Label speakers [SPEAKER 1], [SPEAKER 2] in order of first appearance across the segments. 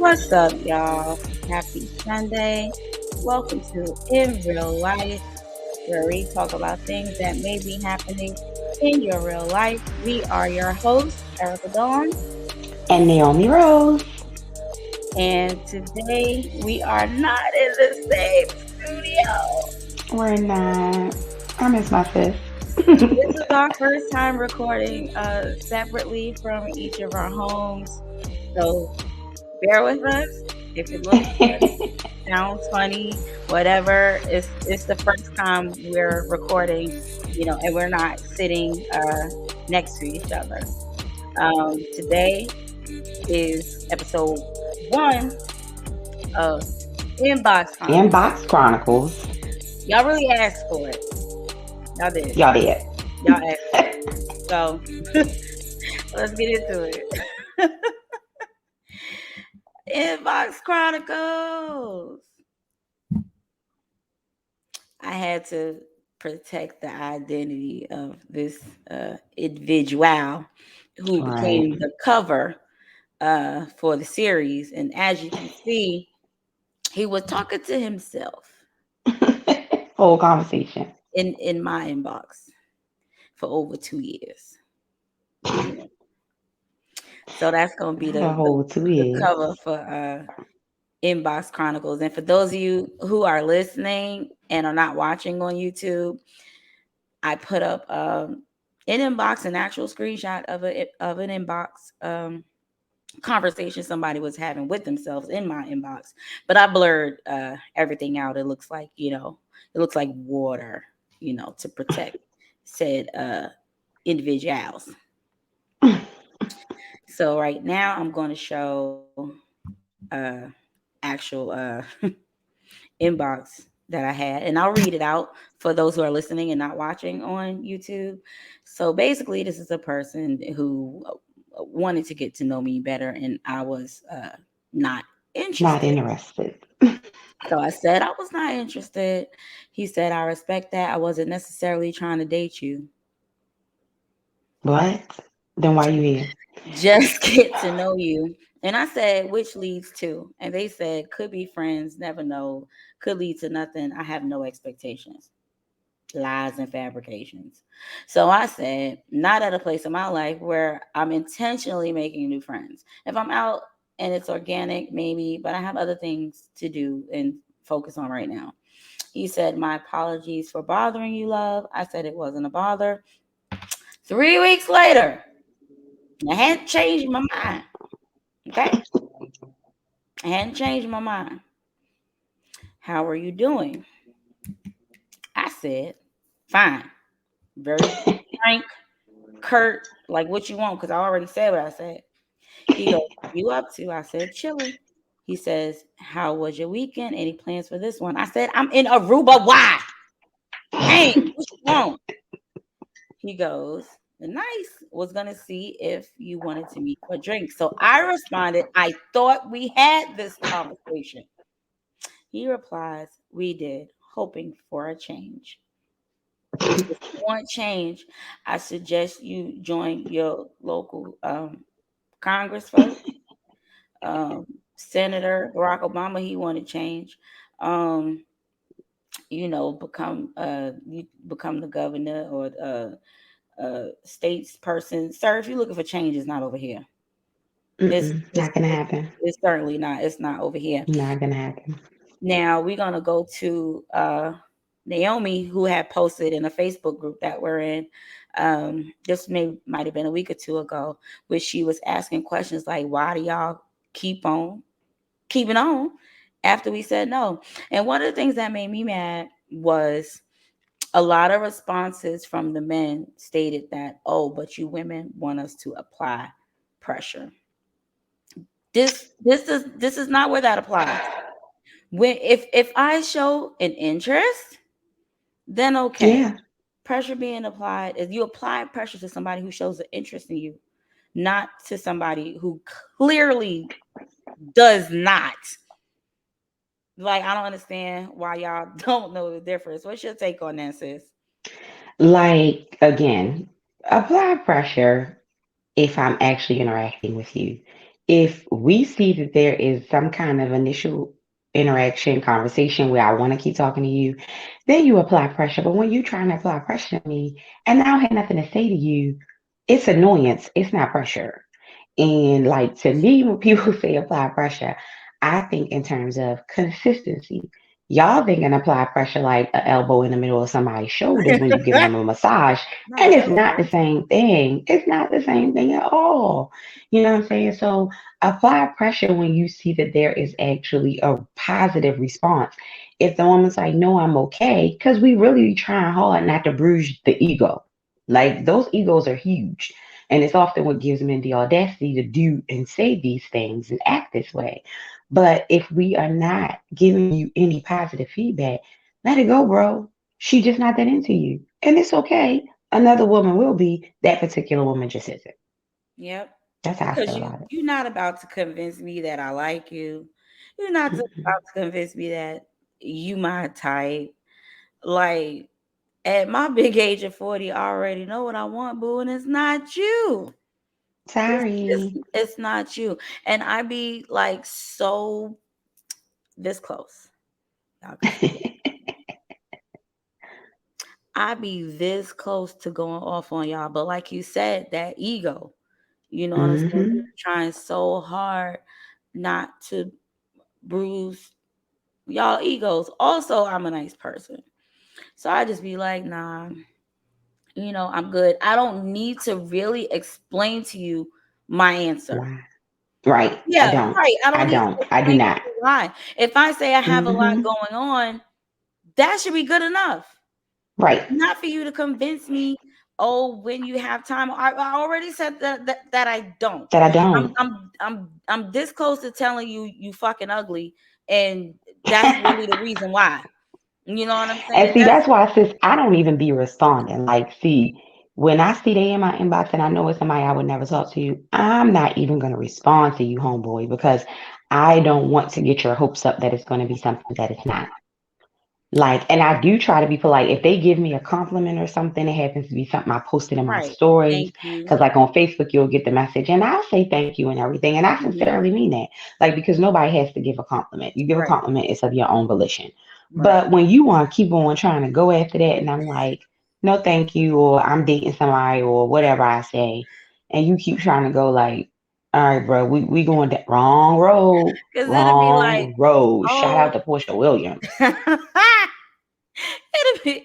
[SPEAKER 1] What's up, y'all? Happy Sunday. Welcome to In Real Life, where we talk about things that may be happening in your real life. We are your hosts, Erica Dawn,
[SPEAKER 2] And Naomi Rose.
[SPEAKER 1] and today we are not in the same studio.
[SPEAKER 2] We're not. I miss my sis.
[SPEAKER 1] This is our first time recording separately from each of our homes. So bear with us if it looks funny, sounds funny, whatever. It's the first time we're recording, and we're not sitting next to each other. Today is episode 1 of Inbox Chronicles.
[SPEAKER 2] Inbox Chronicles.
[SPEAKER 1] Y'all really asked for it. Y'all did.
[SPEAKER 2] Y'all did.
[SPEAKER 1] Y'all asked for it. So let's get into it. Inbox Chronicles. I had to protect the identity of this individual who
[SPEAKER 2] Right.
[SPEAKER 1] became the cover for the series. And as you can see, he was talking to himself
[SPEAKER 2] Whole conversation.
[SPEAKER 1] in my inbox for over 2 years. Yeah. So that's gonna be
[SPEAKER 2] The whole two
[SPEAKER 1] the
[SPEAKER 2] years.
[SPEAKER 1] cover for Inbox Chronicles. And for those of you who are listening and are not watching on YouTube, I put up an inbox, an actual screenshot of an inbox conversation somebody was having with themselves in my inbox, but I blurred everything out. It looks like it looks like water, to protect said individuals. So right now I'm going to show uh actual inbox that I had, and I'll read it out for those who are listening and not watching on YouTube. So basically, this is a person who wanted to get to know me better, and I was not
[SPEAKER 2] Not
[SPEAKER 1] interested.
[SPEAKER 2] interested.
[SPEAKER 1] So I said I was not interested. He said, I respect that. I wasn't necessarily trying to date you.
[SPEAKER 2] What? Then why you here?
[SPEAKER 1] Just get to know you. And I said, which leads to? And they said, could be friends, never know, could lead to nothing. I have no expectations. Lies and fabrications. So I said, not at a place in my life where I'm intentionally making new friends. If I'm out and it's organic, maybe, but I have other things to do and focus on right now. He said, my apologies for bothering you, love. I said it wasn't a bother. 3 weeks later, I hadn't changed my mind. Okay? I hadn't changed my mind. How are you doing? I said, fine. Very frank, curt, like what you want, because I already said what I said. He goes, you up to? I said, chilling. He says, how was your weekend? Any plans for this one? I said, I'm in Aruba. Why? Hey, what you want? He goes, nice. Was going to see if you wanted to meet for a drink. So I responded, I thought we had this conversation. He replies, we did, hoping for a change. If you want change, I suggest you join your local Congress folks. Um, Senator Barack Obama, he wanted change. Um, you become the governor or states person. Sir, if you're looking for change, it's not over here. It's it's,
[SPEAKER 2] Not gonna
[SPEAKER 1] it's
[SPEAKER 2] happen.
[SPEAKER 1] it's certainly not. It's not over here.
[SPEAKER 2] Not gonna happen.
[SPEAKER 1] Now we're gonna go to Naomi, who had posted in a Facebook group that we're in. This might have been a week or two ago, where she was asking questions like, "Why do y'all keep on keeping on after we said no?" And one of the things that made me mad was a lot of responses from the men stated that, "Oh, but you women want us to apply pressure." This is not where that applies. When if I show an interest, then okay.
[SPEAKER 2] Yeah.
[SPEAKER 1] Pressure being applied is you apply pressure to somebody who shows an interest in you, not to somebody who clearly does not. Like, I don't understand why y'all don't know the difference. What's your take on that, sis?
[SPEAKER 2] Like again, apply pressure if I'm actually interacting with you. if we see that there is some kind of initial interaction, conversation where I want to keep talking to you, then you apply pressure. But when you're trying to apply pressure to me and I don't have nothing to say to you, it's annoyance. It's not pressure. And like to me, when people say apply pressure, I think in terms of consistency. Y'all think and apply pressure like an elbow in the middle of somebody's shoulders when you're giving them a massage.
[SPEAKER 1] Not
[SPEAKER 2] And
[SPEAKER 1] an
[SPEAKER 2] it's not the
[SPEAKER 1] elbow.
[SPEAKER 2] same thing. It's not the same thing at all. You know what I'm saying? So apply pressure when you see that there is actually a positive response. If the woman's like, no, I'm okay, because we really trying hard not to bruise the ego. Like those egos are huge. And it's often what gives men the audacity to do and say these things and act this way. But if we are not giving you any positive feedback, let it go, bro. She just not that into you. And it's okay. Another woman will be. That particular woman just isn't.
[SPEAKER 1] Yep.
[SPEAKER 2] That's how I
[SPEAKER 1] Because
[SPEAKER 2] feel about it.
[SPEAKER 1] you're not about to convince me that I like you. You're not
[SPEAKER 2] Mhm.
[SPEAKER 1] about to convince me that you my type. Like at my big age of 40, I already know what I want, boo, and it's not you.
[SPEAKER 2] Sorry.
[SPEAKER 1] It's not you. And I be like so this close. Y'all can see it. I be this close to going off on y'all. But like you said, that ego, you know what I'm saying? We
[SPEAKER 2] Hmm.
[SPEAKER 1] trying so hard not to bruise y'all egos. Also, I'm a nice person. So I just be like, nah, I'm good. I don't need to really explain to you my answer.
[SPEAKER 2] Why? Right. I
[SPEAKER 1] Yeah,
[SPEAKER 2] don't.
[SPEAKER 1] right. I
[SPEAKER 2] I
[SPEAKER 1] don't need
[SPEAKER 2] don't.
[SPEAKER 1] to
[SPEAKER 2] I do
[SPEAKER 1] explain to
[SPEAKER 2] not.
[SPEAKER 1] you why. If I say I have a lot
[SPEAKER 2] Hmm.
[SPEAKER 1] going on, that should be good enough.
[SPEAKER 2] Right.
[SPEAKER 1] Not for you to convince me, oh, when you have time. I already said that I don't.
[SPEAKER 2] That I
[SPEAKER 1] I'm
[SPEAKER 2] don't.
[SPEAKER 1] I'm I'm this close to telling you you fucking ugly, and that's really the reason why. You know what I'm
[SPEAKER 2] And
[SPEAKER 1] saying?
[SPEAKER 2] see,
[SPEAKER 1] That's
[SPEAKER 2] that's why, sis, I don't even be responding. Like, see, when I see they in my inbox and I know it's somebody I would never talk to you, I'm not even going to respond to you, homeboy, because I don't want to get your hopes up that it's going to be something that it's not. Like, and I do try to be polite. If they give me a compliment or something, it happens to be something I posted in my
[SPEAKER 1] right.
[SPEAKER 2] stories.
[SPEAKER 1] Thank you.
[SPEAKER 2] Because, like, on Facebook, you'll get the message, and I'll say thank you and everything. And I
[SPEAKER 1] Hmm.
[SPEAKER 2] sincerely mean that. Like, because nobody has to give a compliment. You give a
[SPEAKER 1] Right.
[SPEAKER 2] compliment, it's of your own volition.
[SPEAKER 1] Right.
[SPEAKER 2] But when you want to keep on trying to go after that, and I'm like, no, thank you, or I'm dating somebody, or whatever I say, and you keep trying to go, like, all right, bro, we going that wrong road,
[SPEAKER 1] Because it'll be like,
[SPEAKER 2] wrong road. Shout
[SPEAKER 1] oh,
[SPEAKER 2] out to Portia Williams.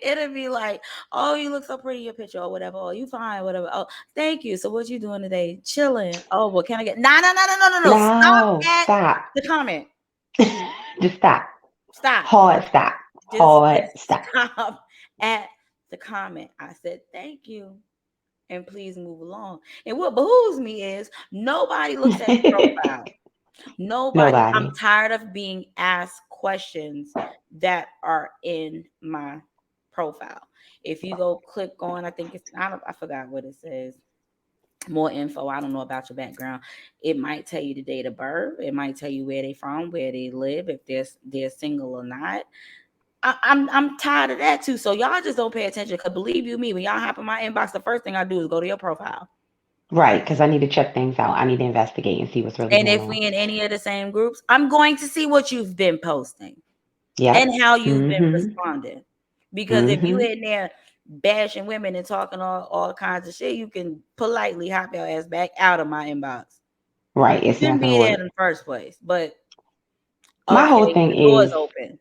[SPEAKER 1] it'll be like, oh, you look so pretty in your picture or whatever. Oh, you fine, whatever. Oh, thank you. So what you doing today? Chilling. Oh, well, can I get no, no, no, no, no, no, no. Stop
[SPEAKER 2] No,
[SPEAKER 1] at
[SPEAKER 2] stop.
[SPEAKER 1] the comment.
[SPEAKER 2] Just stop.
[SPEAKER 1] Stop.
[SPEAKER 2] Hard stop.
[SPEAKER 1] Just
[SPEAKER 2] Hard stop.
[SPEAKER 1] stop at the comment. I said thank you and please move along. And what behooves me is nobody looks at the profile. Nobody. I'm
[SPEAKER 2] Nobody.
[SPEAKER 1] tired of being asked questions that are in my profile. If you go click on, I think I forgot what it says. More info. I don't know about your background. It might tell you the date of birth. It might tell you where they from, where they live, if they're single or not. I'm tired of that too. So y'all just don't pay attention. Cause believe you me, when y'all hop in my inbox, the first thing I do is go to your profile.
[SPEAKER 2] Right, because I need to check things out. I need to investigate and see what's really
[SPEAKER 1] And
[SPEAKER 2] going
[SPEAKER 1] if
[SPEAKER 2] on.
[SPEAKER 1] we in any of the same groups, I'm going to see what you've been posting and
[SPEAKER 2] Yep.
[SPEAKER 1] how you've been
[SPEAKER 2] Mm-hmm.
[SPEAKER 1] responding. Because if you
[SPEAKER 2] Mm-hmm.
[SPEAKER 1] in there bashing women and talking all kinds of shit, you can politely hop your ass back out of my inbox.
[SPEAKER 2] Right.
[SPEAKER 1] You
[SPEAKER 2] It's
[SPEAKER 1] shouldn't
[SPEAKER 2] not gonna
[SPEAKER 1] be there
[SPEAKER 2] work.
[SPEAKER 1] in the first place. But
[SPEAKER 2] My whole
[SPEAKER 1] okay,
[SPEAKER 2] thing
[SPEAKER 1] the door is
[SPEAKER 2] is
[SPEAKER 1] open.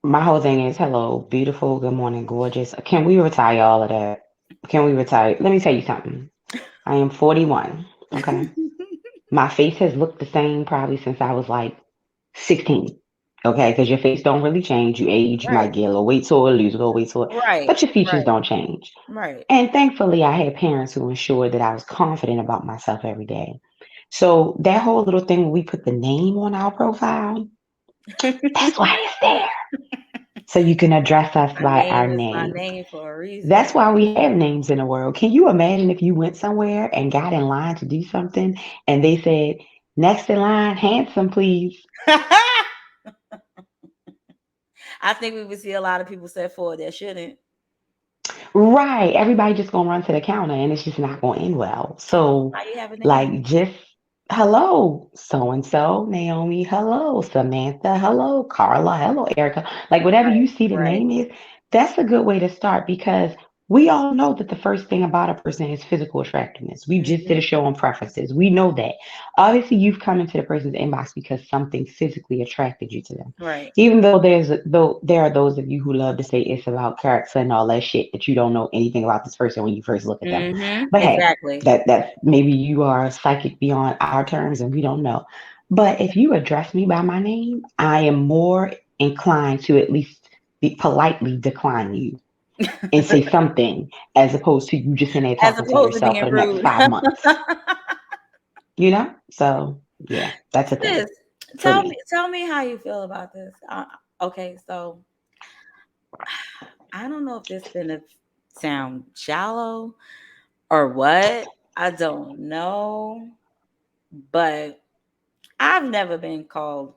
[SPEAKER 2] my whole thing is hello, beautiful, good morning, gorgeous. Can we retire all of that? Can we retire? Let me tell you something. I am 41. Okay. My face has looked the same probably since I was like 16. Okay, because your face don't really change. You age, you
[SPEAKER 1] Right,
[SPEAKER 2] might get a little weight to it, lose a little weight to it,
[SPEAKER 1] right,
[SPEAKER 2] but your features
[SPEAKER 1] right,
[SPEAKER 2] don't change.
[SPEAKER 1] right.
[SPEAKER 2] And thankfully, I had parents who ensured that I was confident about myself every day. So that whole little thing where we put the name on our profile, that's why it's there. So you can address us
[SPEAKER 1] My
[SPEAKER 2] by our
[SPEAKER 1] name is my
[SPEAKER 2] name.
[SPEAKER 1] name for a reason.
[SPEAKER 2] That's why we have names in the world. Can you imagine if you went somewhere and got in line to do something and they said, next in line, handsome, please?
[SPEAKER 1] I think we would see a lot of people step forward that shouldn't.
[SPEAKER 2] Right. Everybody just gonna run to the counter and it's just not gonna end well. So
[SPEAKER 1] Why you have a
[SPEAKER 2] like
[SPEAKER 1] name?
[SPEAKER 2] just hello, so and so, Naomi, hello, Samantha, hello, Carla, hello, Erica. Like whatever you see the
[SPEAKER 1] Right.
[SPEAKER 2] name is, that's a good way to start because we all know that the first thing about a person is physical attractiveness. We just did a
[SPEAKER 1] Hmm.
[SPEAKER 2] show on preferences. We know that. Obviously, you've come into the person's inbox because something physically attracted you to them.
[SPEAKER 1] Right.
[SPEAKER 2] Even though though there are those of you who love to say it's about character and all that shit that you don't know anything about this person when you first look at them.
[SPEAKER 1] Hmm.
[SPEAKER 2] But hey,
[SPEAKER 1] Exactly.
[SPEAKER 2] that maybe you are psychic beyond our terms and we don't know. But if you address me by my name, I am more inclined to at least be politely decline you and say something as opposed to you just in there
[SPEAKER 1] As
[SPEAKER 2] talking to
[SPEAKER 1] opposed to
[SPEAKER 2] yourself
[SPEAKER 1] being
[SPEAKER 2] for the next
[SPEAKER 1] rude.
[SPEAKER 2] 5 months. You know? So yeah, that's a thing
[SPEAKER 1] Sis,
[SPEAKER 2] for me.
[SPEAKER 1] tell me how you feel about this. Okay, so I don't know if this gonna sound shallow or what. I don't know, but I've never been called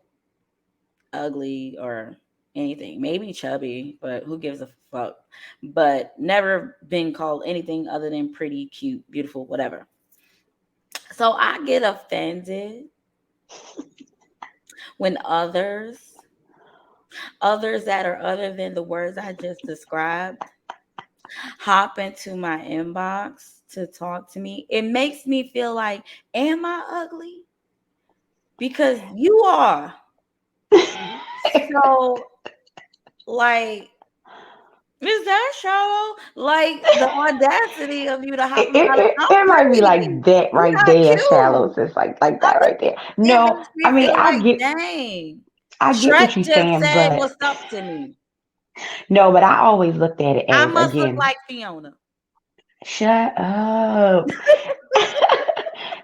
[SPEAKER 1] ugly or anything. Maybe chubby, but who gives a fuck? But never been called anything other than pretty, cute, beautiful, whatever. So I get offended when others that are other than the words I just described hop into my inbox to talk to me. It makes me feel like, am I ugly? Because you are. So, like, is that shallow? Like the audacity of you to hop in my life. I'm
[SPEAKER 2] It might be like
[SPEAKER 1] pretty.
[SPEAKER 2] that
[SPEAKER 1] You're
[SPEAKER 2] right
[SPEAKER 1] not
[SPEAKER 2] there, shallow.
[SPEAKER 1] cute.
[SPEAKER 2] So it's like
[SPEAKER 1] I
[SPEAKER 2] that
[SPEAKER 1] mean,
[SPEAKER 2] right there.
[SPEAKER 1] it
[SPEAKER 2] No,
[SPEAKER 1] makes
[SPEAKER 2] I
[SPEAKER 1] me
[SPEAKER 2] mean
[SPEAKER 1] feel like, dang.
[SPEAKER 2] I get
[SPEAKER 1] Shrek
[SPEAKER 2] what you're
[SPEAKER 1] just
[SPEAKER 2] saying,
[SPEAKER 1] said
[SPEAKER 2] but
[SPEAKER 1] what's up to me.
[SPEAKER 2] no, but I always looked at it
[SPEAKER 1] I
[SPEAKER 2] as
[SPEAKER 1] must look
[SPEAKER 2] again,
[SPEAKER 1] like Fiona.
[SPEAKER 2] shut up.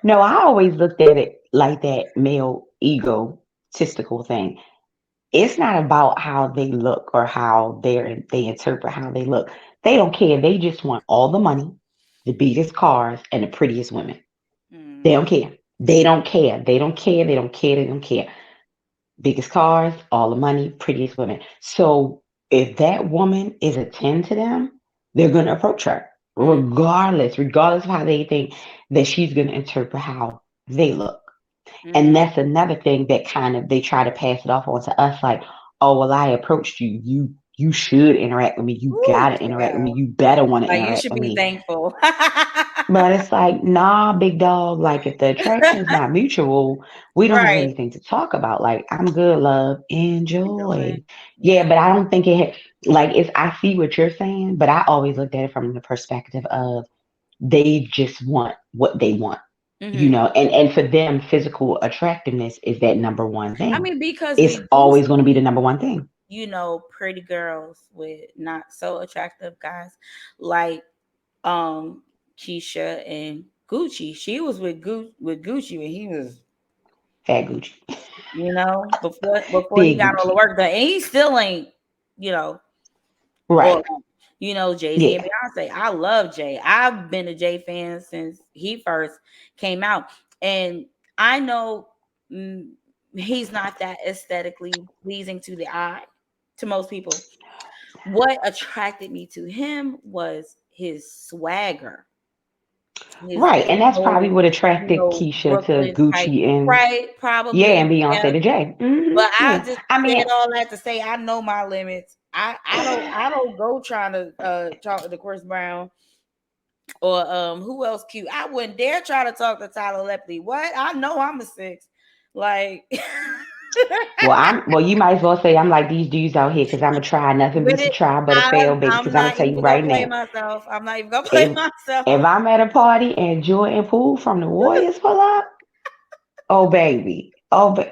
[SPEAKER 2] No, I always looked at it like that male egotistical thing. It's not about how they look or how they interpret how they look. They don't care. They just want all the money, the biggest cars, and the prettiest women. They
[SPEAKER 1] Mm,
[SPEAKER 2] don't care. They don't care. They don't care. They don't care. They don't care. Biggest cars, all the money, prettiest women. So if that woman is a 10 to them, they're going to approach her
[SPEAKER 1] mm,
[SPEAKER 2] regardless of how they think that she's going to interpret how they look. And
[SPEAKER 1] mm-hmm.
[SPEAKER 2] that's another thing that kind of they try to pass it off onto us like, oh, well, I approached you. You should interact with me. You
[SPEAKER 1] Ooh,
[SPEAKER 2] got to interact with me.
[SPEAKER 1] child.
[SPEAKER 2] You better want to
[SPEAKER 1] Like you
[SPEAKER 2] interact
[SPEAKER 1] should
[SPEAKER 2] with
[SPEAKER 1] be
[SPEAKER 2] me.
[SPEAKER 1] thankful.
[SPEAKER 2] But it's like, nah, big dog. Like, if the attraction is not mutual, we don't have
[SPEAKER 1] Right.
[SPEAKER 2] anything to talk about. Like, I'm good, love.
[SPEAKER 1] Enjoy.
[SPEAKER 2] Enjoy. Yeah,
[SPEAKER 1] Yeah.
[SPEAKER 2] but I don't think like, I see what you're saying, but I always looked at it from the perspective of they just want what they want,
[SPEAKER 1] Hmm.
[SPEAKER 2] and for them, physical attractiveness is that number one
[SPEAKER 1] I
[SPEAKER 2] thing.
[SPEAKER 1] mean, because
[SPEAKER 2] It's
[SPEAKER 1] we do
[SPEAKER 2] always going to be the
[SPEAKER 1] see,
[SPEAKER 2] number one thing.
[SPEAKER 1] pretty girls with not so attractive guys, like um Keisha and Gucci. She was with Gucci when he was,
[SPEAKER 2] Fat Gucci.
[SPEAKER 1] before he
[SPEAKER 2] Big
[SPEAKER 1] got all the
[SPEAKER 2] Gucci.
[SPEAKER 1] work done. And he still ain't, you know, or
[SPEAKER 2] Right.
[SPEAKER 1] Jay Z and
[SPEAKER 2] Yeah.
[SPEAKER 1] Beyonce. I love Jay. I've been a Jay fan since he first came out, and I know, mm, he's not that aesthetically pleasing to the eye to most people. What attracted me to him was his swagger, his
[SPEAKER 2] Right. And that's probably what attracted Keisha to
[SPEAKER 1] Brooklyn type,
[SPEAKER 2] Gucci and,
[SPEAKER 1] right?
[SPEAKER 2] yeah,
[SPEAKER 1] Probably,
[SPEAKER 2] and
[SPEAKER 1] yeah.
[SPEAKER 2] Beyonce to Jay.
[SPEAKER 1] But I
[SPEAKER 2] Yeah.
[SPEAKER 1] just
[SPEAKER 2] I
[SPEAKER 1] said
[SPEAKER 2] mean,
[SPEAKER 1] all that to say I know my limits. I don't go trying to talk to Chris Brown or who else cute. I wouldn't dare try to talk to Tyler Lepley. What? I know I'm a six. Like
[SPEAKER 2] well, you might as well say I'm like these dudes out here because I'm gonna try. Nothing
[SPEAKER 1] with
[SPEAKER 2] beats a
[SPEAKER 1] it,
[SPEAKER 2] try but a fail, baby.
[SPEAKER 1] I'm
[SPEAKER 2] Because I'm gonna
[SPEAKER 1] not
[SPEAKER 2] tell you
[SPEAKER 1] even gonna
[SPEAKER 2] right
[SPEAKER 1] play
[SPEAKER 2] now,
[SPEAKER 1] myself. I'm not even gonna play
[SPEAKER 2] if if
[SPEAKER 1] myself.
[SPEAKER 2] I'm at a party and Jordan Poole from the Warriors pull up, oh baby,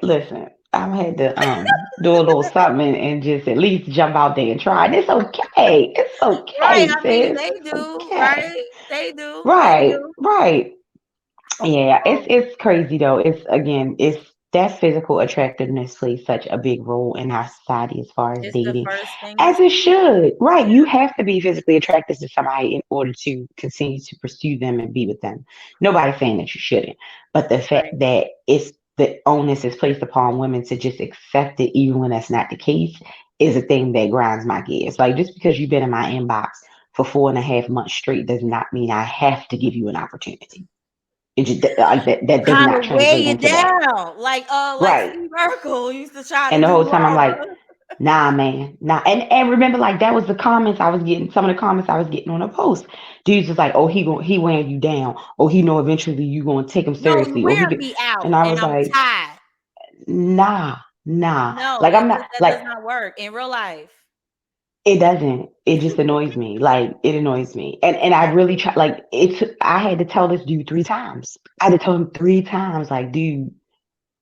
[SPEAKER 2] listen, I'm had to do a little something and just at least jump out there and try. And it's okay. It's
[SPEAKER 1] Right.
[SPEAKER 2] okay,
[SPEAKER 1] I mean,
[SPEAKER 2] sis.
[SPEAKER 1] they
[SPEAKER 2] It's
[SPEAKER 1] do,
[SPEAKER 2] okay.
[SPEAKER 1] right? They do. They
[SPEAKER 2] Right,
[SPEAKER 1] do.
[SPEAKER 2] right. Yeah,
[SPEAKER 1] So
[SPEAKER 2] it's crazy though. It's again, it's that physical attractiveness plays such a big role in our society as far as
[SPEAKER 1] it's the
[SPEAKER 2] dating,
[SPEAKER 1] first thing you
[SPEAKER 2] as it
[SPEAKER 1] see.
[SPEAKER 2] should. Right,
[SPEAKER 1] Yeah.
[SPEAKER 2] you have to be physically attracted to somebody in order to continue to pursue them and be with them. Nobody's saying that you shouldn't, but the fact
[SPEAKER 1] Right.
[SPEAKER 2] that it's the onus is placed upon women to just accept it, even when that's not the case, is a thing that grinds my gears. Like just because you've been in my inbox for 4.5 months straight does not mean I have to give you an opportunity. It just like that does
[SPEAKER 1] Kind
[SPEAKER 2] not
[SPEAKER 1] of weigh
[SPEAKER 2] translate
[SPEAKER 1] you
[SPEAKER 2] into that.
[SPEAKER 1] down, like
[SPEAKER 2] Right.
[SPEAKER 1] Steve Urkel used to try to
[SPEAKER 2] And the
[SPEAKER 1] do.
[SPEAKER 2] whole time I'm like, nah, man, nah. And remember, like that was the comments I was getting. Some of the comments I was getting on a post. Dudes was like, oh, he wearing you down. Oh, he know eventually you gonna take him
[SPEAKER 1] No, you
[SPEAKER 2] seriously. Or he
[SPEAKER 1] wear
[SPEAKER 2] could.
[SPEAKER 1] me out,
[SPEAKER 2] And I
[SPEAKER 1] and
[SPEAKER 2] was
[SPEAKER 1] I'm
[SPEAKER 2] like,
[SPEAKER 1] tired.
[SPEAKER 2] nah, nah.
[SPEAKER 1] No,
[SPEAKER 2] Like I'm not
[SPEAKER 1] that
[SPEAKER 2] like
[SPEAKER 1] does not work in real life.
[SPEAKER 2] it doesn't. It just annoys me. Like it annoys me. And I really
[SPEAKER 1] Exactly.
[SPEAKER 2] try. Like it's. I had to tell this dude 3 times. I had to tell him 3 times. Like, dude,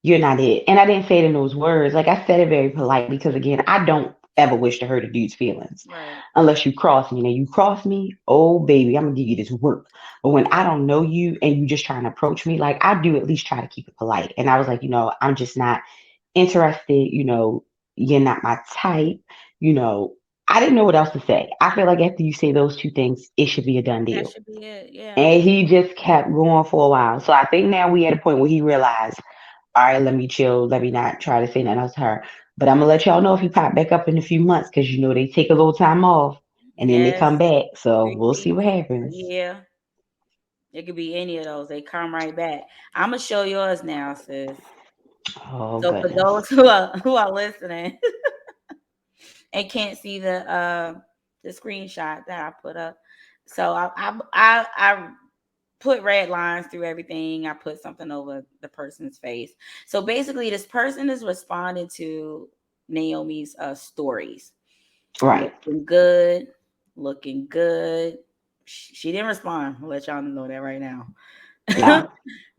[SPEAKER 2] you're not it. And I didn't say it in those words. Like I said it very politely because again, I don't ever wish to hurt a dude's feelings
[SPEAKER 1] Right.
[SPEAKER 2] unless you cross me. Now you cross me, oh baby, I'm gonna give you this work. But when I don't know you and you just trying to approach me, like I do at least try to keep it polite. And I was like, I'm just not interested, you're not my type, you know. I didn't know what else to say. I feel like after you say those two things, it should be a done
[SPEAKER 1] That
[SPEAKER 2] deal.
[SPEAKER 1] should be it. Yeah.
[SPEAKER 2] And he just kept going for a while. So I think now we at a point where he realized, all right, let me chill. Let me not try to say nothing else to her. But I'm gonna let y'all know if he pop back up in a few months because they take a little time off and then they
[SPEAKER 1] Yes.
[SPEAKER 2] come back. So we'll see
[SPEAKER 1] 3 weeks.
[SPEAKER 2] what
[SPEAKER 1] A
[SPEAKER 2] happens.
[SPEAKER 1] year. It could be any of those. They come right back. I'm gonna show yours now, sis.
[SPEAKER 2] Oh
[SPEAKER 1] So for
[SPEAKER 2] goodness.
[SPEAKER 1] those who are listening and can't see the screenshot that I put up, so I put red lines through everything. I put something over the person's face. So basically, this person is responding to Naomi's stories.
[SPEAKER 2] Right.
[SPEAKER 1] Looking good, looking good. She didn't respond. I'll let y'all know that right now.
[SPEAKER 2] No.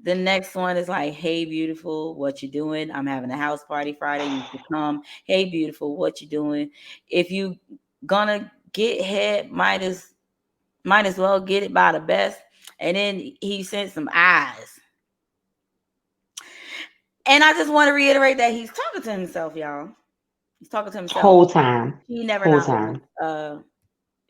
[SPEAKER 1] The next one is like, "Hey, beautiful, what you doing? I'm having a house party Friday. You should come. Hey, beautiful, what you doing? If you gonna get head, might as well get it by the best." And then he sent some eyes. And I just want to reiterate that he's talking to himself, y'all. He's talking to himself.
[SPEAKER 2] Whole time.
[SPEAKER 1] He never
[SPEAKER 2] Whole
[SPEAKER 1] not once
[SPEAKER 2] time.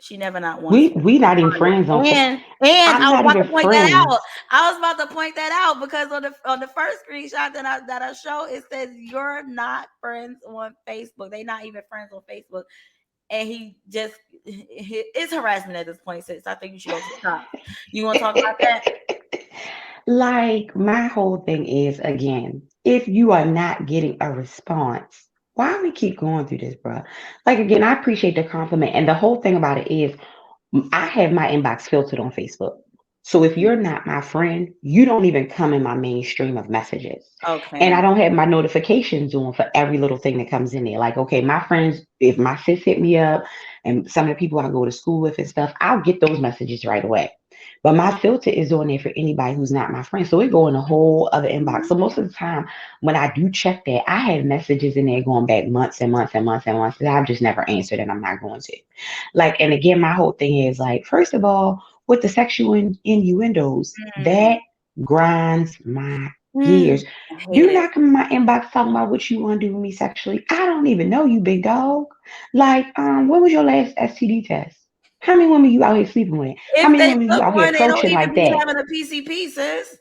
[SPEAKER 1] she never not once
[SPEAKER 2] We not even
[SPEAKER 1] responded.
[SPEAKER 2] friends on
[SPEAKER 1] And
[SPEAKER 2] I'm
[SPEAKER 1] I was
[SPEAKER 2] not
[SPEAKER 1] about
[SPEAKER 2] even
[SPEAKER 1] to point that out.
[SPEAKER 2] friends.
[SPEAKER 1] I was about to point that out because on the first screenshot that I show, it says you're not friends on Facebook. They not even friends on Facebook. And he just it's harassment at this point, sis. I think you should go to the cops. You want to talk about that?
[SPEAKER 2] Like my whole thing is again, if you are not getting a response, why we keep going through this, bro? Like again, I appreciate the compliment, and the whole thing about it is I have my inbox filtered on Facebook. So if you're not my friend, you don't even come in my mainstream of messages. And I
[SPEAKER 1] Okay.
[SPEAKER 2] don't have my notifications on for every little thing that comes in there. Like, okay, my friends, if my sis hit me up and some of the people I go to school with and stuff, I'll get those messages right away. But my filter is on there for anybody who's not my friend. So it go in a whole other inbox. So most of the time when I do check that, I have messages in there going back months and months and months and months that I've just never answered and I'm not going to. Like, and again, my whole thing is like, first of all, with the sexual innuendos,
[SPEAKER 1] Mm,
[SPEAKER 2] that grinds my
[SPEAKER 1] mm,
[SPEAKER 2] gears.
[SPEAKER 1] I
[SPEAKER 2] Do
[SPEAKER 1] hate it.
[SPEAKER 2] not come in my inbox talking about what you want to do with me sexually. I don't even know you, big dog. Like, when was your last STD test? How many women you out here sleeping with? How
[SPEAKER 1] If
[SPEAKER 2] many
[SPEAKER 1] they
[SPEAKER 2] women you
[SPEAKER 1] took
[SPEAKER 2] out here
[SPEAKER 1] one, they don't
[SPEAKER 2] approaching
[SPEAKER 1] even
[SPEAKER 2] like
[SPEAKER 1] be
[SPEAKER 2] that?
[SPEAKER 1] having a PCP, sis.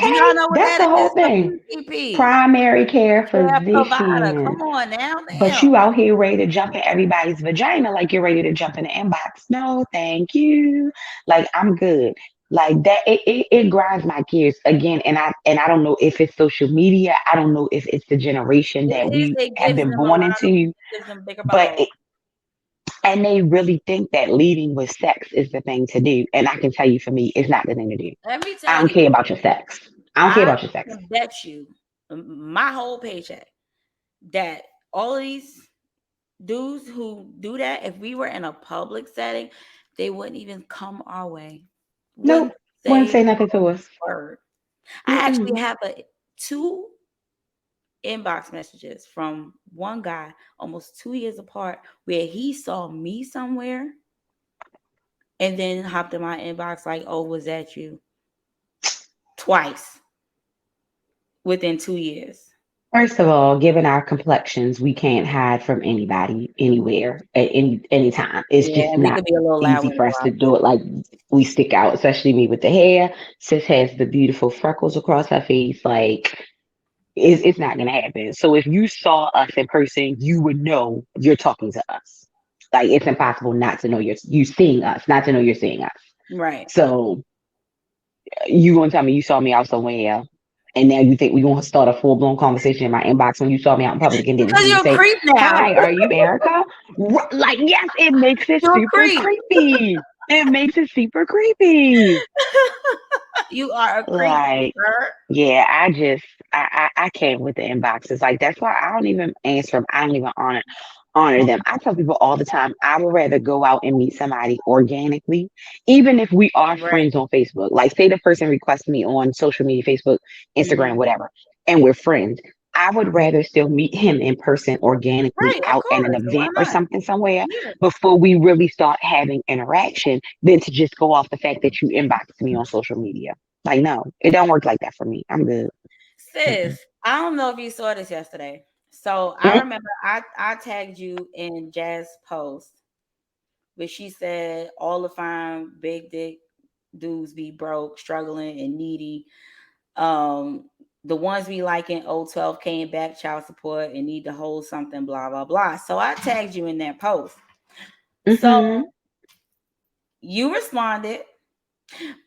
[SPEAKER 1] Do
[SPEAKER 2] Okay,
[SPEAKER 1] y'all know what
[SPEAKER 2] that's
[SPEAKER 1] that
[SPEAKER 2] the
[SPEAKER 1] is?
[SPEAKER 2] whole
[SPEAKER 1] A
[SPEAKER 2] thing.
[SPEAKER 1] PCP.
[SPEAKER 2] Primary care
[SPEAKER 1] Care provider.
[SPEAKER 2] physician.
[SPEAKER 1] Come on now,
[SPEAKER 2] But
[SPEAKER 1] damn.
[SPEAKER 2] you out here ready to jump in everybody's vagina like you're ready to jump in the inbox. No, thank you. Like I'm good. Like that, it grinds my gears again. And I don't know if it's social media. I don't know if it's the generation
[SPEAKER 1] It
[SPEAKER 2] that
[SPEAKER 1] is.
[SPEAKER 2] we
[SPEAKER 1] It
[SPEAKER 2] have
[SPEAKER 1] gives
[SPEAKER 2] been
[SPEAKER 1] them a
[SPEAKER 2] born
[SPEAKER 1] lot of.
[SPEAKER 2] into.
[SPEAKER 1] Gives them bigger
[SPEAKER 2] But
[SPEAKER 1] balls.
[SPEAKER 2] and they really think that leading with sex is the thing to do. And I can tell you, for me, it's not the thing to do.
[SPEAKER 1] Let me
[SPEAKER 2] I
[SPEAKER 1] tell
[SPEAKER 2] don't
[SPEAKER 1] you,
[SPEAKER 2] care about your sex. I don't care
[SPEAKER 1] I
[SPEAKER 2] about your sex.
[SPEAKER 1] can bet you my whole paycheck that all of these dudes who do that, if we were in a public setting, they wouldn't even come our way. Wouldn't
[SPEAKER 2] Nope. Wouldn't
[SPEAKER 1] say
[SPEAKER 2] say nothing to us.
[SPEAKER 1] a word. I
[SPEAKER 2] Mm-mm.
[SPEAKER 1] actually have two inbox messages from one guy almost 2 years apart where he saw me somewhere and then hopped in my inbox like, "Oh, was that you?" Twice within 2 years.
[SPEAKER 2] First of all, given our complexions, we can't hide from anybody anywhere at any time. It's
[SPEAKER 1] Yeah,
[SPEAKER 2] just
[SPEAKER 1] and we
[SPEAKER 2] not
[SPEAKER 1] could be a little loud
[SPEAKER 2] easy
[SPEAKER 1] when we
[SPEAKER 2] for
[SPEAKER 1] go
[SPEAKER 2] us to
[SPEAKER 1] out
[SPEAKER 2] do
[SPEAKER 1] too.
[SPEAKER 2] it. Like we stick out, especially me with the hair. Sis has the beautiful freckles across her face. Like it's not gonna happen. So if you saw us in person, you would know you're talking to us. Like it's impossible not to know you seeing us, not to know you're seeing us.
[SPEAKER 1] Right.
[SPEAKER 2] So You gonna tell me you saw me out somewhere, and now you think we gonna start a full blown conversation in my inbox when you saw me out in public, and then
[SPEAKER 1] Because
[SPEAKER 2] you
[SPEAKER 1] you're a
[SPEAKER 2] say,
[SPEAKER 1] creep now.
[SPEAKER 2] "Hi, are you Erica?" Like, yes, it makes it
[SPEAKER 1] You're a
[SPEAKER 2] super
[SPEAKER 1] creep.
[SPEAKER 2] creepy. It makes it super creepy.
[SPEAKER 1] You are a creep,
[SPEAKER 2] Like,
[SPEAKER 1] sir.
[SPEAKER 2] yeah, I can't with the inboxes. Like that's why I don't even answer them. I don't even honor them. I tell people all the time, I would rather go out and meet somebody organically, even if we are
[SPEAKER 1] Right.
[SPEAKER 2] friends on Facebook. Like say the person requests me on social media, Facebook, Instagram,
[SPEAKER 1] Hmm.
[SPEAKER 2] whatever, and we're friends. I would rather still meet him in person organically
[SPEAKER 1] Right, of
[SPEAKER 2] out at an
[SPEAKER 1] course. Why
[SPEAKER 2] event or
[SPEAKER 1] not?
[SPEAKER 2] something somewhere
[SPEAKER 1] Yeah.
[SPEAKER 2] before we really start having interaction than to just go off the fact that you inboxed me on social media. Like, no, it don't work like that for me. I'm good. Mm-mm.
[SPEAKER 1] Sis, I don't know if you saw this yesterday. So I
[SPEAKER 2] Mm,
[SPEAKER 1] remember I tagged you in Jazz post, but she said all the fine big dick dudes be broke, struggling, and needy. Um, the ones we like in 012 came back child support and need to hold something, blah blah blah. So I tagged you in that post. So
[SPEAKER 2] mm-hmm.
[SPEAKER 1] you responded,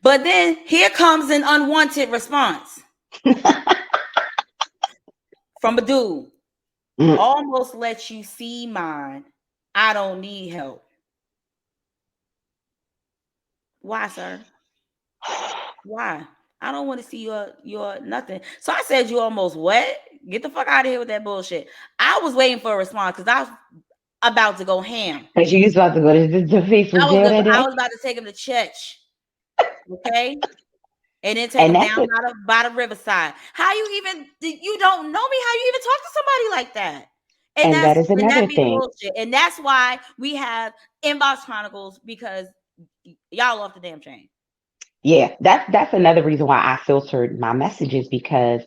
[SPEAKER 1] but then here comes an unwanted response from a dude.
[SPEAKER 2] Mm.
[SPEAKER 1] Almost let you see mine. I don't need help. Why, sir? Why? I don't want to see your nothing. So I said you almost what? Get the fuck out of here with that bullshit. I was waiting for a response because I was about to go ham.
[SPEAKER 2] Cause you was about to go to Facebook jail that
[SPEAKER 1] I
[SPEAKER 2] day.
[SPEAKER 1] was about to take him to church. Okay. And then take
[SPEAKER 2] And
[SPEAKER 1] him
[SPEAKER 2] that's
[SPEAKER 1] down
[SPEAKER 2] it.
[SPEAKER 1] by the riverside. How you don't know me? How you even talk to somebody like that?
[SPEAKER 2] And that is
[SPEAKER 1] And
[SPEAKER 2] another
[SPEAKER 1] that be the
[SPEAKER 2] thing.
[SPEAKER 1] bullshit. And that's why we have Inbox Chronicles because y'all off the damn chain.
[SPEAKER 2] Yeah, that's another reason why I filtered my messages because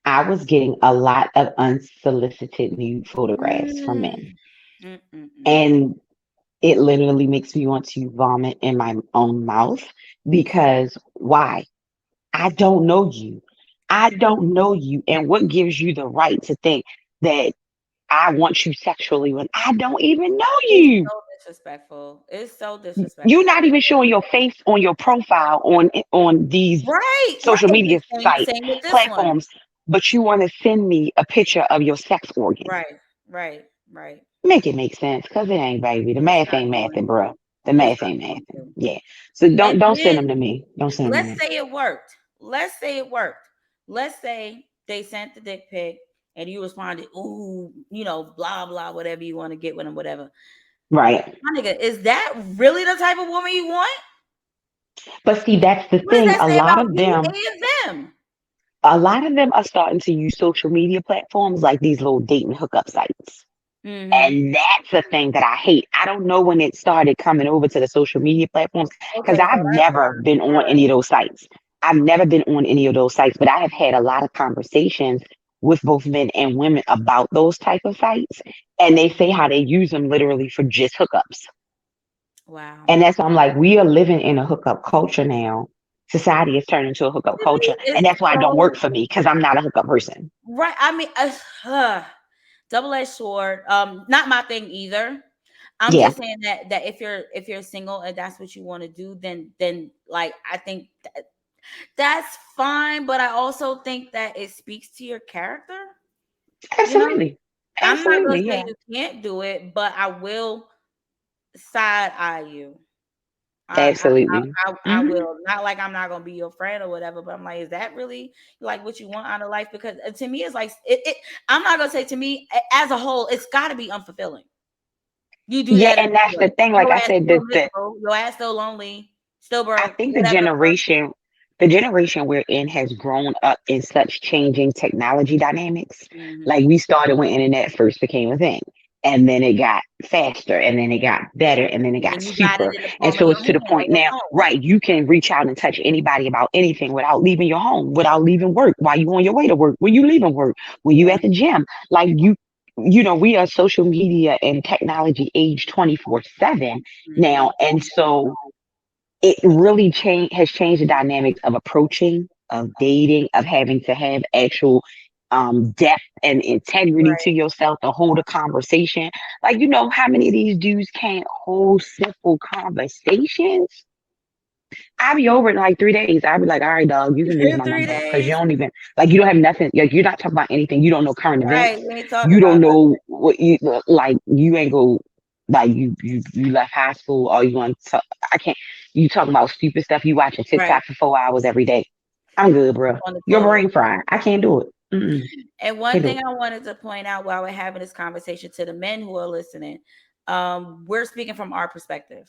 [SPEAKER 2] I was getting a lot of unsolicited nude photographs from
[SPEAKER 1] Mm,
[SPEAKER 2] men.
[SPEAKER 1] mm, mm, mm.
[SPEAKER 2] And it literally makes me want to vomit in my own mouth because why? I don't know you. I don't know you. And what gives you the right to think that I want you sexually when I don't even know
[SPEAKER 1] It's
[SPEAKER 2] you?
[SPEAKER 1] so disrespectful. It's so
[SPEAKER 2] You're
[SPEAKER 1] disrespectful.
[SPEAKER 2] not even showing your face on your profile on these
[SPEAKER 1] Right,
[SPEAKER 2] social
[SPEAKER 1] right.
[SPEAKER 2] media sites,
[SPEAKER 1] Same with this one.
[SPEAKER 2] platforms, but you want to send me a picture of your sex organ.
[SPEAKER 1] Right, right, right.
[SPEAKER 2] Make it make sense, cause it ain't baby. The
[SPEAKER 1] It's
[SPEAKER 2] math
[SPEAKER 1] not
[SPEAKER 2] ain't
[SPEAKER 1] going
[SPEAKER 2] mathing,
[SPEAKER 1] to.
[SPEAKER 2] bro. The
[SPEAKER 1] It's
[SPEAKER 2] math
[SPEAKER 1] not
[SPEAKER 2] ain't
[SPEAKER 1] going
[SPEAKER 2] mathing.
[SPEAKER 1] to.
[SPEAKER 2] Yeah. So
[SPEAKER 1] And
[SPEAKER 2] don't send them
[SPEAKER 1] then
[SPEAKER 2] to me. Don't send them to
[SPEAKER 1] let's
[SPEAKER 2] me.
[SPEAKER 1] say it worked. Let's say it worked. Let's say they sent the dick pic and you responded, ooh, blah blah, whatever you want to get with them, whatever.
[SPEAKER 2] Right.
[SPEAKER 1] My nigga, is that really the type of woman you want?
[SPEAKER 2] But see, that's the
[SPEAKER 1] What does
[SPEAKER 2] thing.
[SPEAKER 1] that say about you and them?
[SPEAKER 2] A lot of them are starting to use social media platforms like these little dating hookup sites.
[SPEAKER 1] Mm-hmm.
[SPEAKER 2] And that's the thing that I hate. I don't know when it started coming over to the social media platforms because
[SPEAKER 1] Okay, so
[SPEAKER 2] I've
[SPEAKER 1] that's
[SPEAKER 2] never
[SPEAKER 1] why.
[SPEAKER 2] been
[SPEAKER 1] All
[SPEAKER 2] on
[SPEAKER 1] right.
[SPEAKER 2] any of those sites. I've never been on any of those sites, but I have had a lot of conversations with both men and women about those type of sites. And they say how they use them literally for just hookups.
[SPEAKER 1] Wow.
[SPEAKER 2] And that's why I'm like, we are living in a hookup culture now. Society has turned into a hookup
[SPEAKER 1] To
[SPEAKER 2] culture.
[SPEAKER 1] me,
[SPEAKER 2] And
[SPEAKER 1] it's
[SPEAKER 2] that's why it don't work
[SPEAKER 1] so
[SPEAKER 2] for me because I'm not a hookup person.
[SPEAKER 1] right. I mean, double-edged sword. Not my thing either. I'm
[SPEAKER 2] Yeah,
[SPEAKER 1] just saying that if you're single and that's what you want to do, then like I think that's fine. But I also think that it speaks to your character. You know,
[SPEAKER 2] absolutely.
[SPEAKER 1] I'm not gonna
[SPEAKER 2] Absolutely.
[SPEAKER 1] say
[SPEAKER 2] Yeah.
[SPEAKER 1] you can't do it, but I will side eye you.
[SPEAKER 2] Absolutely.
[SPEAKER 1] I
[SPEAKER 2] Mhm.
[SPEAKER 1] will. Not like I'm not gonna be your friend or whatever, but I'm like, is that really like what you want out of life? Because to me, it's like I'm not gonna say to me as a whole, it's got to be unfulfilling. You do
[SPEAKER 2] Yeah,
[SPEAKER 1] that
[SPEAKER 2] and that's the
[SPEAKER 1] anyway.
[SPEAKER 2] thing. Like
[SPEAKER 1] Your
[SPEAKER 2] I
[SPEAKER 1] ass
[SPEAKER 2] said,
[SPEAKER 1] still miserable. Your ass still lonely. Still
[SPEAKER 2] I
[SPEAKER 1] broke.
[SPEAKER 2] think
[SPEAKER 1] Whatever the fuck.
[SPEAKER 2] the generation we're in has grown up in such changing technology dynamics.
[SPEAKER 1] Hmm.
[SPEAKER 2] Like we started when internet first became a thing. And then it got faster and then it got better and then it got
[SPEAKER 1] And you got it
[SPEAKER 2] super.
[SPEAKER 1] in the
[SPEAKER 2] And
[SPEAKER 1] palm of
[SPEAKER 2] so
[SPEAKER 1] your
[SPEAKER 2] it's to the
[SPEAKER 1] hand on
[SPEAKER 2] point
[SPEAKER 1] your
[SPEAKER 2] now,
[SPEAKER 1] phone.
[SPEAKER 2] right? You can reach out and touch anybody about anything without leaving your home, without leaving work, while you on your way to work, when you leaving work, when you
[SPEAKER 1] Yeah.
[SPEAKER 2] at the gym. Like we are social media and technology age 24/7
[SPEAKER 1] Hmm.
[SPEAKER 2] now. And so it really has changed the dynamics of approaching, of dating, of having to have actual depth and integrity to
[SPEAKER 1] Right.
[SPEAKER 2] yourself to hold a conversation. Like, you know, how many of these dudes can't hold simple conversations? I'll be over in like 3 days. I'll be like, all right, dog, you can lose my
[SPEAKER 1] 3
[SPEAKER 2] number because you
[SPEAKER 1] days.
[SPEAKER 2] don't even like you don't have nothing. Like you're not talking about anything. You don't know current
[SPEAKER 1] Right.
[SPEAKER 2] events.
[SPEAKER 1] We ain't talking
[SPEAKER 2] You
[SPEAKER 1] about
[SPEAKER 2] don't
[SPEAKER 1] nothing.
[SPEAKER 2] know what you like. You ain't go like you left high school or you want to. I can't. You talking about stupid stuff. You watching
[SPEAKER 1] Right.
[SPEAKER 2] TikTok for 4 hours every day. I'm good, bro.
[SPEAKER 1] On the
[SPEAKER 2] Your
[SPEAKER 1] toilet.
[SPEAKER 2] brain fried. I can't do it.
[SPEAKER 1] And one
[SPEAKER 2] Can't do
[SPEAKER 1] thing
[SPEAKER 2] it.
[SPEAKER 1] I wanted to point out while we're having this conversation to the men who are listening, we're speaking from our perspective.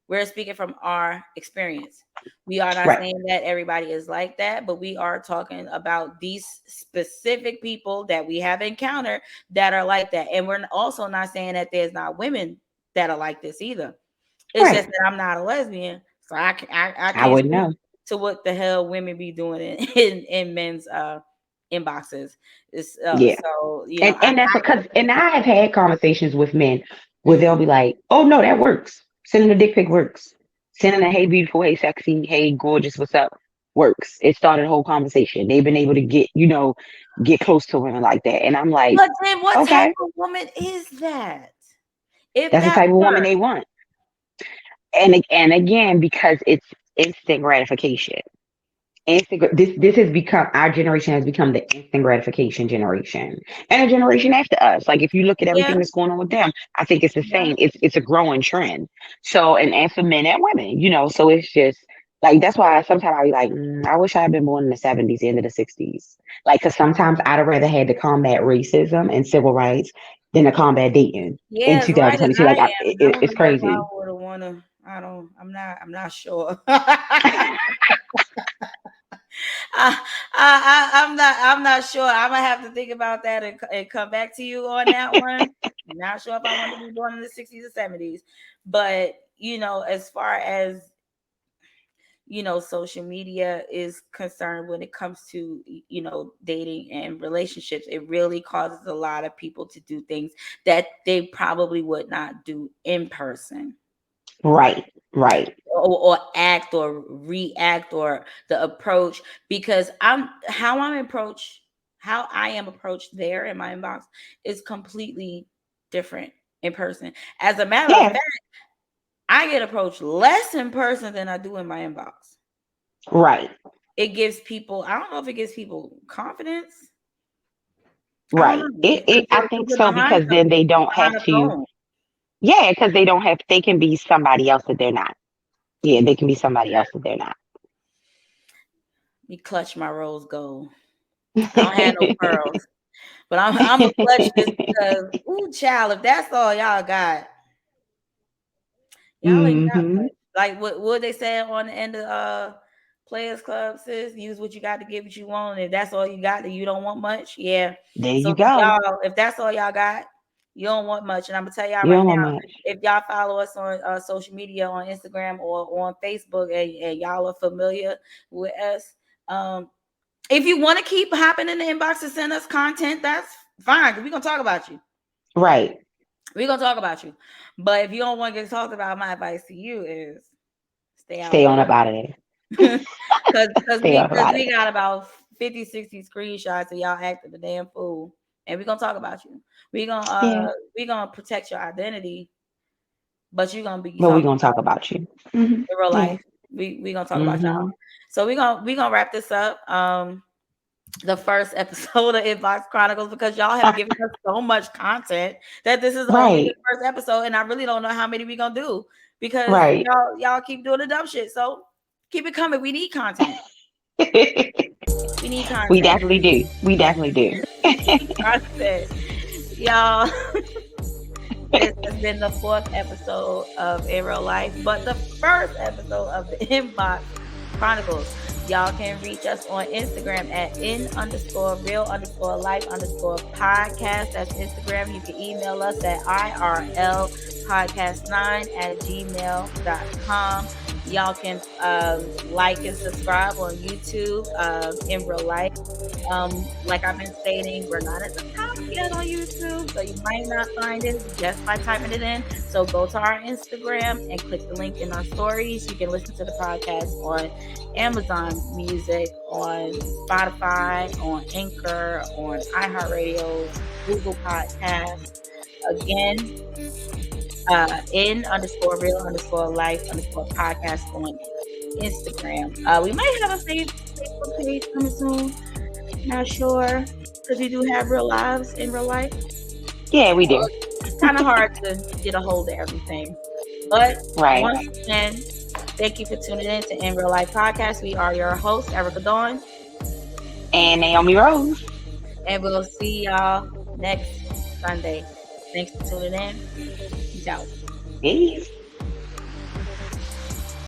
[SPEAKER 1] We're speaking from our experience. We are not
[SPEAKER 2] Right.
[SPEAKER 1] saying that everybody is like that, but we are talking about these specific people that we have encountered that are like that. And we're also not saying that there's not women that are like this either. It's just
[SPEAKER 2] Right.
[SPEAKER 1] that I'm not a lesbian, so I
[SPEAKER 2] I
[SPEAKER 1] can't
[SPEAKER 2] wouldn't
[SPEAKER 1] speak
[SPEAKER 2] know.
[SPEAKER 1] to what the hell women be doing in men's inboxes. It's
[SPEAKER 2] Yeah.
[SPEAKER 1] so
[SPEAKER 2] And that's because and I have had conversations with men where they'll
[SPEAKER 1] mhm.
[SPEAKER 2] be like, "Oh no, that works. Sending a dick pic works. Sending a hey beautiful, hey sexy, hey gorgeous, what's up works." It started a whole conversation. They've been able to get close to women like that, and I'm like,
[SPEAKER 1] But then what type
[SPEAKER 2] okay,
[SPEAKER 1] of woman is that? If
[SPEAKER 2] that's the
[SPEAKER 1] that
[SPEAKER 2] type of woman
[SPEAKER 1] works,
[SPEAKER 2] they want. And again, because it's instant gratification. This has become our generation has become the instant gratification generation, and a generation after us. Like if you look at
[SPEAKER 1] yeah,
[SPEAKER 2] everything that's going on with them, I think it's the
[SPEAKER 1] yeah,
[SPEAKER 2] same. It's a growing trend. So and for men and women, so it's just like that's why sometimes I be like, I wish I had been born in the '70s, the end of the '60s. Like because sometimes I'd have rather had to combat racism and civil rights than to combat dating in
[SPEAKER 1] yeah. As right as
[SPEAKER 2] 2022.
[SPEAKER 1] I
[SPEAKER 2] Like
[SPEAKER 1] am, I don't
[SPEAKER 2] it's
[SPEAKER 1] know if I
[SPEAKER 2] crazy.
[SPEAKER 1] would have wanna. I don't. I'm not sure. I'm not sure. I'm gonna have to think about that and come back to you on that one. Not sure if I want to be born in the 60s or 70s, but as far as social media is concerned when it comes to dating and relationships, it really causes a lot of people to do things that they probably would not do in person,
[SPEAKER 2] Right, right.
[SPEAKER 1] or act or react or the approach, because how I am approached there in my inbox is completely different in person. As a matter of
[SPEAKER 2] Yeah,
[SPEAKER 1] fact, I get approached less in person than I do in my inbox.
[SPEAKER 2] right,
[SPEAKER 1] It gives people, I don't know if it gives people confidence. I don't
[SPEAKER 2] right.
[SPEAKER 1] know,
[SPEAKER 2] It
[SPEAKER 1] because
[SPEAKER 2] I
[SPEAKER 1] they're
[SPEAKER 2] think so
[SPEAKER 1] behind
[SPEAKER 2] because then
[SPEAKER 1] something,
[SPEAKER 2] they don't have
[SPEAKER 1] behind a
[SPEAKER 2] to.
[SPEAKER 1] phone.
[SPEAKER 2] Yeah, because they don't have. They can be somebody else that they're not. Yeah, they can be somebody else that they're not.
[SPEAKER 1] Me clutch my rose gold. I don't have no pearls, but I'm gonna clutch this because, ooh, child, if that's all y'all got, y'all ain't got
[SPEAKER 2] hmm
[SPEAKER 1] much. Like what they say on the end of Players Club, sis, use what you got to get what you want. If that's all you got, then you don't want much. Yeah.
[SPEAKER 2] There
[SPEAKER 1] So
[SPEAKER 2] you go.
[SPEAKER 1] y'all, if that's all y'all got, you don't want much. And I'm gonna tell y'all
[SPEAKER 2] You
[SPEAKER 1] right
[SPEAKER 2] don't want
[SPEAKER 1] now,
[SPEAKER 2] much.
[SPEAKER 1] if y'all follow us on social media on Instagram or on Facebook, and y'all are familiar with us, if you want to keep hopping in the inbox and send us content, that's fine. We're gonna talk about you.
[SPEAKER 2] Right.
[SPEAKER 1] We're gonna talk about you. But if you don't want to get talked about, my advice to you is stay out
[SPEAKER 2] Stay
[SPEAKER 1] the
[SPEAKER 2] on
[SPEAKER 1] way.
[SPEAKER 2] up out of there.
[SPEAKER 1] Cause
[SPEAKER 2] Stay on up out of
[SPEAKER 1] we
[SPEAKER 2] there.
[SPEAKER 1] got about 50, 60 screenshots of y'all acting a damn fool. And we're gonna talk about you.
[SPEAKER 2] Yeah.
[SPEAKER 1] We gonna protect your identity, but you're gonna be
[SPEAKER 2] But we're
[SPEAKER 1] talked
[SPEAKER 2] gonna talk
[SPEAKER 1] about
[SPEAKER 2] about you.
[SPEAKER 1] in real
[SPEAKER 2] Yeah.
[SPEAKER 1] life. We gonna talk about y'all.
[SPEAKER 2] hmm
[SPEAKER 1] So we gonna wrap this up. The first episode of Inbox Chronicles, because y'all have given us so much content that this is only the
[SPEAKER 2] Right.
[SPEAKER 1] first episode, and I really don't know how many we gonna do because
[SPEAKER 2] Right.
[SPEAKER 1] y'all keep doing the dumb shit. So keep it coming. We need content. We need
[SPEAKER 2] We
[SPEAKER 1] content.
[SPEAKER 2] definitely do. We definitely do.
[SPEAKER 1] We need content. Y'all, this has been the fourth episode of In Real Life, but the first episode of the Inbox Chronicles. Y'all can reach us on Instagram at in_real_life_podcast. That's Instagram. You can email us at irlpodcast9@gmail.com. Y'all can like and subscribe on YouTube, In Real Life. Like I've been stating, we're not at the top yet on YouTube, so you might not find it just by typing it in. So go to our Instagram and click the link in our stories. You can listen to the podcast on Amazon Music, on Spotify, on Anchor, on iHeartRadio, Google Podcasts. Again, in_real_life_podcast on Instagram. We might have a Facebook page coming soon. Not sure because we do have real lives in real life.
[SPEAKER 2] Yeah, we
[SPEAKER 1] So
[SPEAKER 2] do.
[SPEAKER 1] it's kind of hard to get a hold of everything. But
[SPEAKER 2] Right.
[SPEAKER 1] once again, thank you for tuning in to In Real Life Podcast. We are your hosts, Erica Dawn,
[SPEAKER 2] And Naomi Rose.
[SPEAKER 1] and we'll see y'all next Sunday. Thanks for tuning in. Peace out.
[SPEAKER 2] Peace.